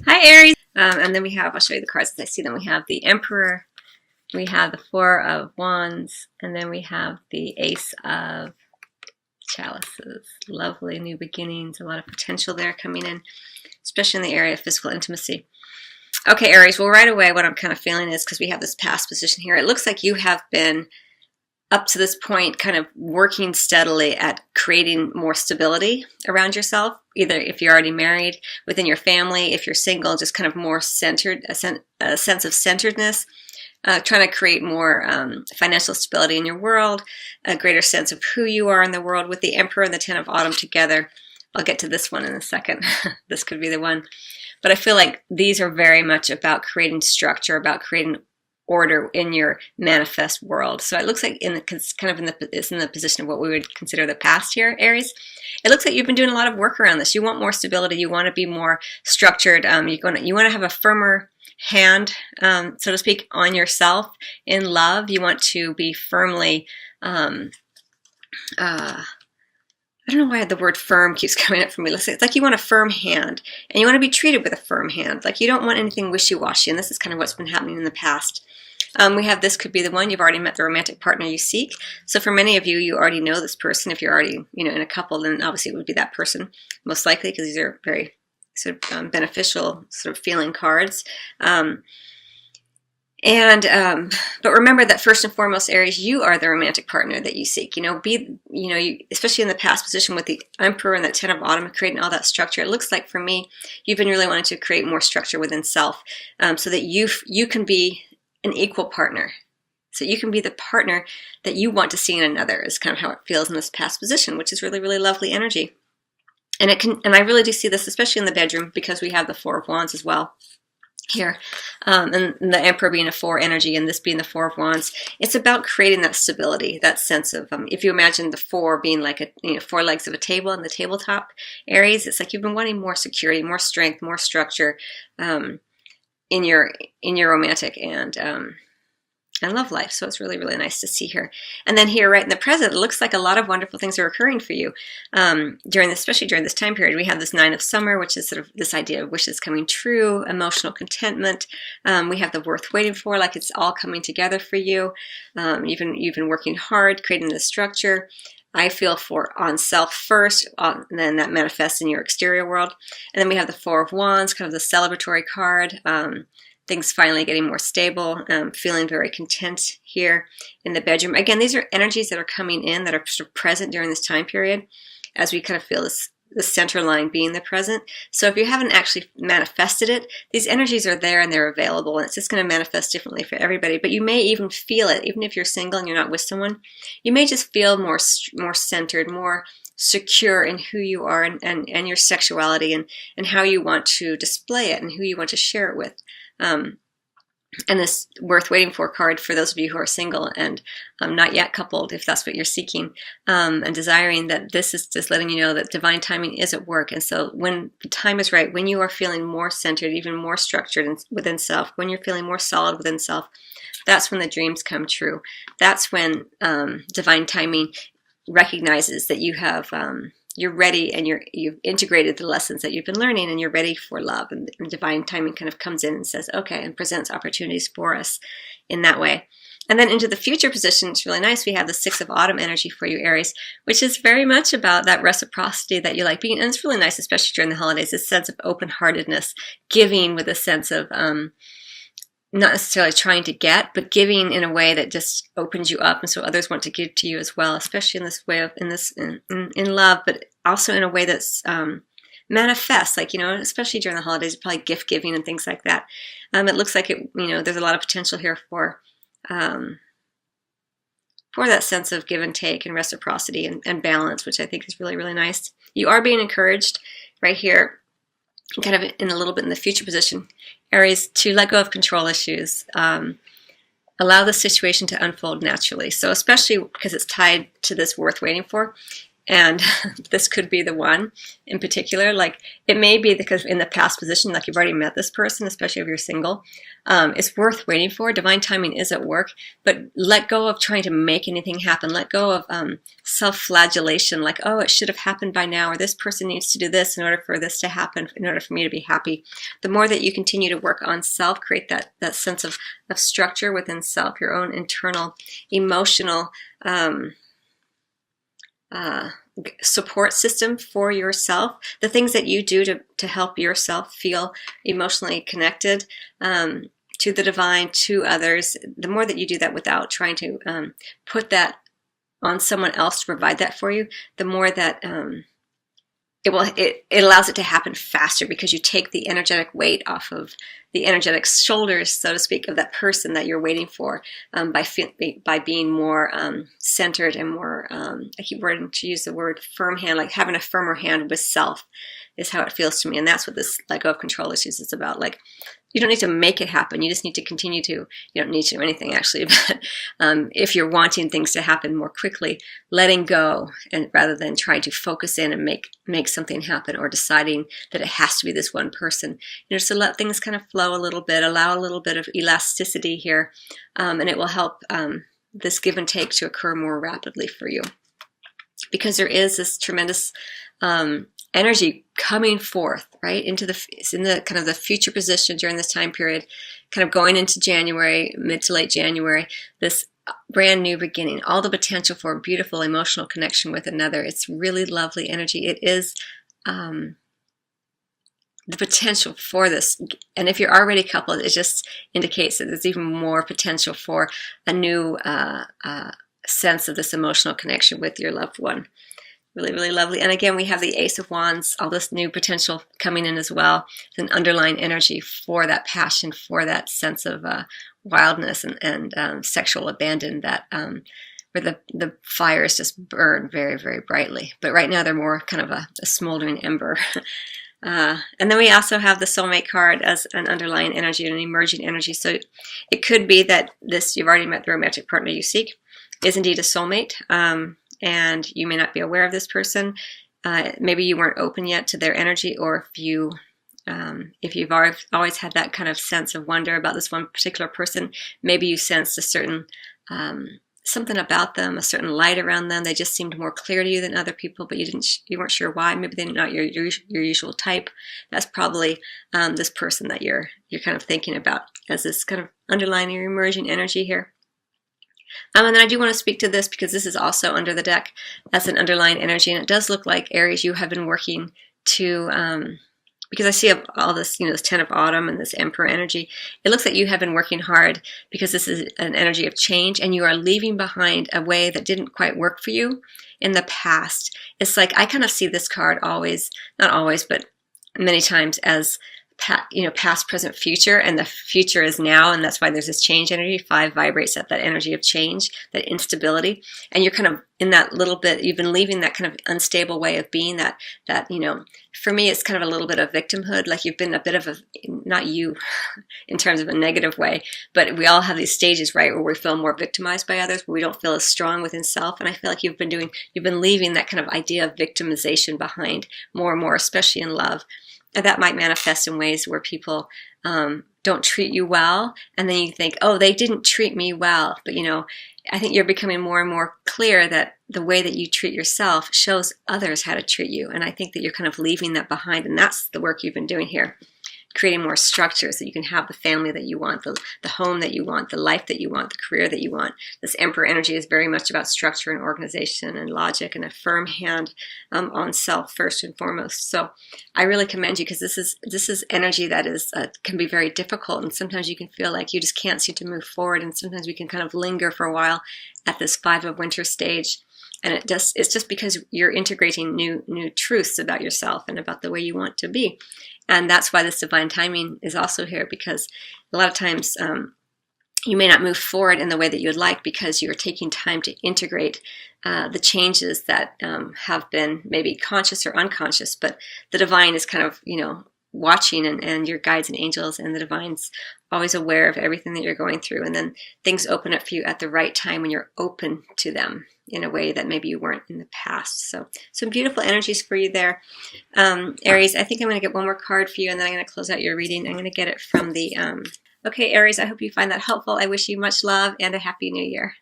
Hi, Aries. And then we have, I'll show you the cards as I see them. We have the Emperor, we have the Four of Wands, and then we have the Ace of Chalices. Lovely new beginnings, a lot of potential there coming in, especially in the area of physical intimacy. Okay, Aries, well, right away, what I'm kind of feeling is because we have this past position here, it looks like you have been up to this point kind of working steadily at creating more stability around yourself, either if you're already married, within your family, if you're single, just kind of more centered, a sense of centeredness, trying to create more financial stability in your world, a greater sense of who you are in the world with the Emperor and the Ten of Autumn together. I'll get to this one in a second. This could be the one. But I feel like these are very much about creating structure, about creating order in your manifest world. So it looks like it's in the position of what we would consider the past here, Aries. It looks like you've been doing a lot of work around this. You want more stability. You want to be more structured. You want to have a firmer hand, so to speak, on yourself in love. You want to be firmly. I don't know why the word firm keeps coming up for me. It's like you want a firm hand, and you want to be treated with a firm hand. Like you don't want anything wishy-washy, and this is kind of what's been happening in the past. We have this could be the one you've already met the romantic partner you seek. So for many of you, you already know this person. If you're already, in a couple, then obviously it would be that person most likely because these are very sort of beneficial sort of feeling cards. But remember that first and foremost, Aries, you are the romantic partner that you seek. Especially in the past position with the Emperor and the Ten of Autumn, creating all that structure. It looks like for me, you've been really wanting to create more structure within self, so that you can be an equal partner. So you can be the partner that you want to see in another is kind of how it feels in this past position, which is really, really lovely energy. And I really do see this, especially in the bedroom, because we have the Four of Wands as well here, and the Emperor being a 4 energy and this being the 4 of Wands. It's about creating that stability, that sense of, if you imagine the 4 being like 4 legs of a table and the tabletop, Aries, it's like you've been wanting more security, more strength, more structure in your romantic and love life. So it's really, really nice to see here. And then here, right in the present, it looks like a lot of wonderful things are occurring for you especially during this time period. We have this 9 of Summer, which is sort of this idea of wishes coming true, emotional contentment. We have the worth waiting for, like it's all coming together for you. You've been working hard, creating this structure. I feel for on self first, and then that manifests in your exterior world. And then we have the 4 of Wands, kind of the celebratory card. Things finally getting more stable, feeling very content here in the bedroom. Again, these are energies that are coming in that are sort of present during this time period as we kind of feel this center line being the present. So if you haven't actually manifested it, these energies are there and they're available, and it's just going to manifest differently for everybody. But you may even feel it, even if you're single and you're not with someone, you may just feel more centered, more secure in who you are and your sexuality and how you want to display it and who you want to share it with. And this worth waiting for card for those of you who are single and not yet coupled, if that's what you're seeking and desiring, that this is just letting you know that divine timing is at work. And so when the time is right, when you are feeling more centered, even more structured within self, when you're feeling more solid within self, that's when the dreams come true. That's when divine timing recognizes that you have you're ready and you've integrated the lessons that you've been learning and you're ready for love, and divine timing kind of comes in and says okay and presents opportunities for us in that way. And then into the future position, it's really nice. We have the 6 of Autumn energy for you, Aries, which is very much about that reciprocity that you like being, and it's really nice, especially during the holidays, this sense of open-heartedness, giving with a sense of not necessarily trying to get, but giving in a way that just opens you up, and so others want to give to you as well, especially in this way of in love, but also in a way that's manifests, like especially during the holidays, probably gift giving and things like that. It looks like there's a lot of potential here for that sense of give and take and reciprocity and balance, which I think is really, really nice. You are being encouraged right here, kind of in a little bit in the future position, Aries, to let go of control issues, allow the situation to unfold naturally. So especially because it's tied to this worth waiting for, And this could be the one in particular. Like, it may be because in the past position, like you've already met this person, especially if you're single, it's worth waiting for. Divine timing is at work, but let go of trying to make anything happen. Let go of self-flagellation, like, oh, it should have happened by now, or this person needs to do this in order for this to happen, in order for me to be happy. The more that you continue to work on self, create that sense of structure within self, your own internal emotional support system for yourself, the things that you do to help yourself feel emotionally connected to the divine, to others, the more that you do that without trying to put that on someone else to provide that for you, the more that it allows it to happen faster, because you take the energetic weight off of the energetic shoulders, so to speak, of that person that you're waiting for, by being more centered and more, I keep wanting to use the word firm hand, like having a firmer hand with self is how it feels to me. And that's what this let go of control issues is about. Like, you don't need to make it happen. You just need to continue to, you don't need to do anything actually, but if you're wanting things to happen more quickly, letting go, and rather than trying to focus in and make something happen, or deciding that it has to be this one person, just to let things kind of flow a little bit, allow a little bit of elasticity here, and it will help this give and take to occur more rapidly for you. Because there is this tremendous energy coming forth, right, in the kind of the future position during this time period, kind of going into January, mid to late January, this brand new beginning, all the potential for a beautiful emotional connection with another. It's really lovely energy. It is the potential for this. And if you're already coupled, it just indicates that there's even more potential for a new sense of this emotional connection with your loved one. Really, really lovely. And again, we have the Ace of Wands, all this new potential coming in as well. It's an underlying energy for that passion, for that sense of wildness and sexual abandon, that where the fires just burn very, very brightly. But right now they're more kind of a smoldering ember. And then we also have the soulmate card as an underlying energy, an emerging energy. So it could be that you've already met the romantic partner you seek, is indeed a soulmate. And you may not be aware of this person. Maybe you weren't open yet to their energy, or if you've always had that kind of sense of wonder about this one particular person, maybe you sensed a certain something about them, a certain light around them. They just seemed more clear to you than other people, but you weren't sure why. Maybe they're not your usual type. That's probably this person that you're kind of thinking about as this kind of underlying or emerging energy here. And then I do want to speak to this because this is also under the deck as an underlying energy, and it does look like, Aries, you have been working to, because I see all this, this 10 of Autumn and this Emperor energy, it looks like you have been working hard because this is an energy of change, and you are leaving behind a way that didn't quite work for you in the past. It's like, I kind of see this card always, not always, but many times as past, present, future, and the future is now, and that's why there's this change energy. 5 vibrates at that energy of change, that instability, and you're kind of in that little bit, you've been leaving that kind of unstable way of being, that for me it's kind of a little bit of victimhood, like you've been a bit of a, not you in terms of a negative way, but we all have these stages, right, where we feel more victimized by others, but we don't feel as strong within self. And I feel like you've been leaving that kind of idea of victimization behind more and more, especially in love. And that might manifest in ways where people don't treat you well, and then you think, oh, they didn't treat me well. But I think you're becoming more and more clear that the way that you treat yourself shows others how to treat you. And I think that you're kind of leaving that behind, and that's the work you've been doing here. Creating more structure so you can have the family that you want, the home that you want, the life that you want, the career that you want. This Emperor energy is very much about structure and organization and logic and a firm hand on self first and foremost. So I really commend you, because this is energy that can be very difficult, and sometimes you can feel like you just can't seem to move forward, and sometimes we can kind of linger for a while at this 5 of Winter stage. And it's just because you're integrating new truths about yourself and about the way you want to be. And that's why this divine timing is also here, because a lot of times you may not move forward in the way that you would like because you're taking time to integrate the changes that have been maybe conscious or unconscious. But the divine is kind of, watching, and your guides and angels and the divines always aware of everything that you're going through, and then things open up for you at the right time when you're open to them in a way that maybe you weren't in the past. So some beautiful energies for you there. Aries, I think I'm going to get one more card for you, and then I'm going to close out your reading. I'm going to get it from the okay, Aries, I hope you find that helpful. I wish you much love and a happy new year.